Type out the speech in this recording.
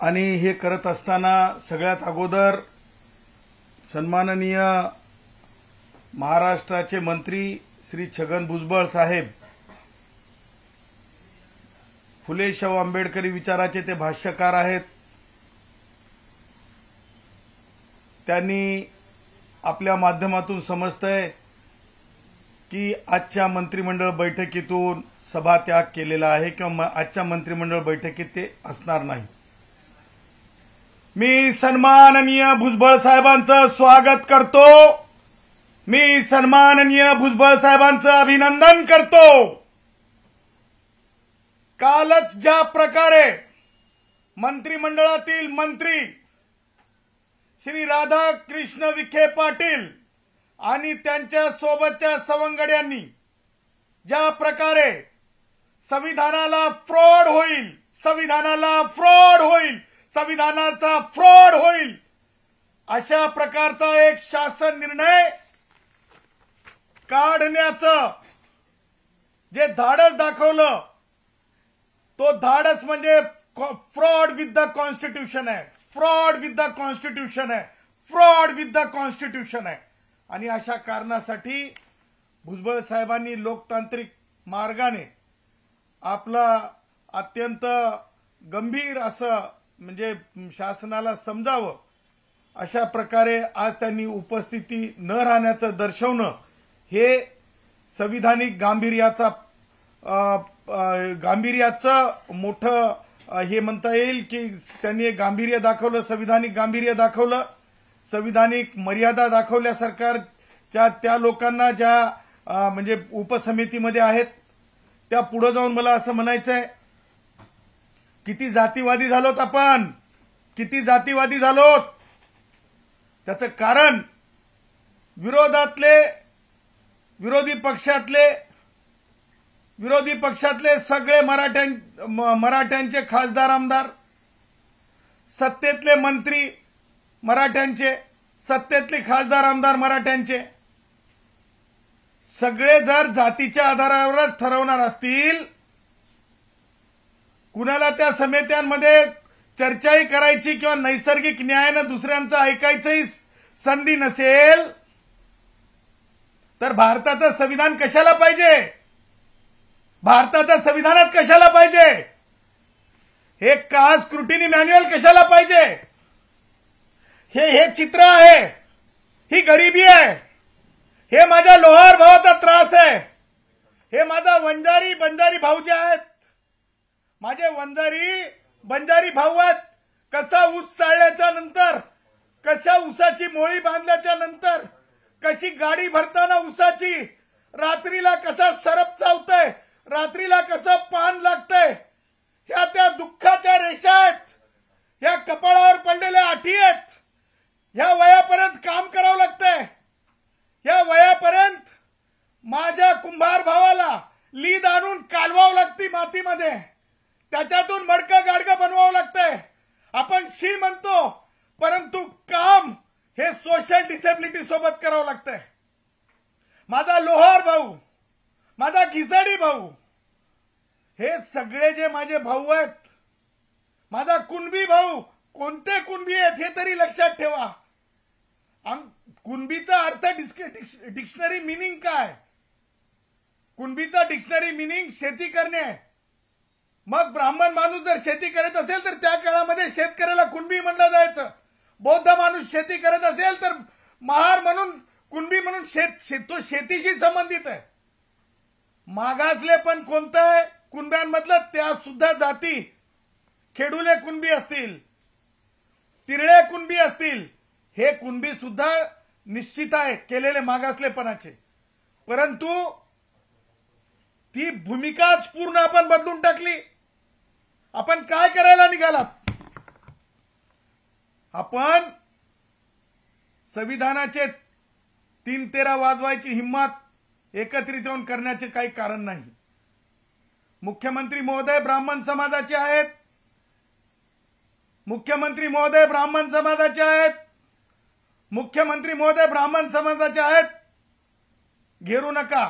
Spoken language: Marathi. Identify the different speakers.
Speaker 1: आणि हे करत असताना सगळ्यात अगोदर सन्माननीय महाराष्ट्राचे मंत्री श्री छगन भुजबळ साहेब, फुले शाहू आंबेडकरी विचाराचे ते भाष्यकार आहेत। त्यांनी आपल्या माध्यमातून समजतंय की आजच्या मंत्रिमंडळ बैठकीतून सभात्याग केलेला आहे किंवा आजच्या मंत्रिमंडळ बैठकीत ते असणार नाही। मी सन्माननीय भुजबळ साहेबांचं स्वागत करतो, मी सन्माननीय भुजबळ साहेबांचं अभिनंदन करतो। कालच ज्या प्रकारे मंत्रिमंडळातील मंत्री श्री राधाकृष्ण विखे पाटील आणि त्यांच्या सोबतच्या सवंगड्यांनी ज्या प्रकारे संविधानाला फ्रॉड होईल, संविधानाचा फ्रॉड होईल अशा प्रकारचा एक शासन निर्णय काढण्याचं जे धाडस दाखवलं, तो धाडस म्हणजे फ्रॉड विथ द कॉन्स्टिट्यूशन आहे, फ्रॉड विथ द कॉन्स्टिट्यूशन आहे, फ्रॉड विथ द कॉन्स्टिट्यूशन आहे। आणि अशा कारणासाठी भुजबळ साहेबांनी लोकतांत्रिक मार्गाने आपला अत्यंत गंभीर असं म्हणजे शासनाला समजावं अशा प्रकारे आज त्यांनी उपस्थिती न राहण्याचं दर्शवणं हे संविधानिक गांभीर्याचं मोठं हे म्हणता येईल की त्यांनी गांभीर्य दाखवलं, संविधानिक गांभीर्य दाखवलं, संविधानिक मर्यादा दाखवल्या सरकारच्या त्या लोकांना ज्या म्हणजे उपसमितीमध्ये आहेत त्या पुढे जाऊन मला असं म्हणायचंय, किती जातीवादी झालोत आपण, किती जातीवादी झालोत। त्याचं कारण विरोधी पक्षातले सगळे मराठ्यांचे खासदार आमदार, सत्तेतले मंत्री मराठ्यांचे, सत्तेतले खासदार आमदार मराठ्यांचे, सगळे जर जातीच्या आधारावरच ठरवणार असतील, कुणाला त्या समित्यांमध्ये चर्चाही करायची किंवा नैसर्गिक न्यायानं दुसऱ्यांचं ऐकायचंही संधी नसेल तर भारताचं संविधान कशाला पाहिजे, भारताचं संविधानात कशाला पाहिजे, हे कास्ट स्क्रुटिनी मॅन्युअल कशाला पाहिजे। हे चित्र आहे, ही गरिबी आहे, हे माझ्या लोहार भावाचा त्रास आहे, हे माझा बंजारी भाऊ जे आहेत, माझे बंजारी भाऊ आहेत, कसा ऊस चाळल्याच्या नंतर, कशा ऊसाची मोळी बांधल्याच्या नंतर, कशी गाडी भरताना ऊसाची, रात्रीला कसा सरप चावतंय, रात्रीला कसं पान लागतंय, ह्या त्या दुःखाच्या रेषा आहेत, ह्या कपाळावर पडलेल्या आठी आहेत। ह्या वयापर्यंत काम करावं लागतंय, ह्या वयापर्यंत माझ्या कुंभार भावाला लीद आणून कालवावं लागती मातीमध्ये, त्याच्यातून मडकं गाडगं बनवावं लागतंय। आपण शी म्हणतो परंतु काम हे सोशल डिसेबिलिटी सोबत करावं लागतंय। माझा लोहार भाऊ, माझा घिसाडी भाऊ, हे सगळे जे माझे भाऊ आहेत, माझा कुणबी भाऊ, कोणते कुणबी आहेत हे तरी लक्षात ठेवा। कुणबीचा अर्थ डिक्शनरी मिनिंग काय, कुणबीचा डिक्शनरी मिनिंग शेती करणे। मग ब्राह्मण माणूस जर शेती करत असेल तर त्या काळामध्ये शेतकऱ्याला कुणबी म्हणलं जायचं, बौद्ध माणूस शेती करत असेल तर महार म्हणून, कुणबी म्हणून तो शेतीशी संबंधित आहे। मागासले पण कोणतं आहे कुणब्यांमधलं, त्या सुद्धा जाती, खेडुले कुणबी असतील, तिरळे कुणबी असतील, हे कुणबी सुद्धा निश्चित आहे केलेले मागासलेपणाचे। परंतु ती भूमिकाच पूर्ण आपण बदलून टाकली। आपण काय करायला निघालात, आपण संविधानाचे 3-13 वाजवायची हिम्मत एकत्रित येऊन करण्याचे काही कारण नाही। मुख्यमंत्री महोदय ब्राह्मण समाजाचे आहेत, मुख्यमंत्री महोदय ब्राह्मण समाजाचे आहेत, मुख्यमंत्री महोदय ब्राह्मण समाजाचे आहेत, घेरू नका।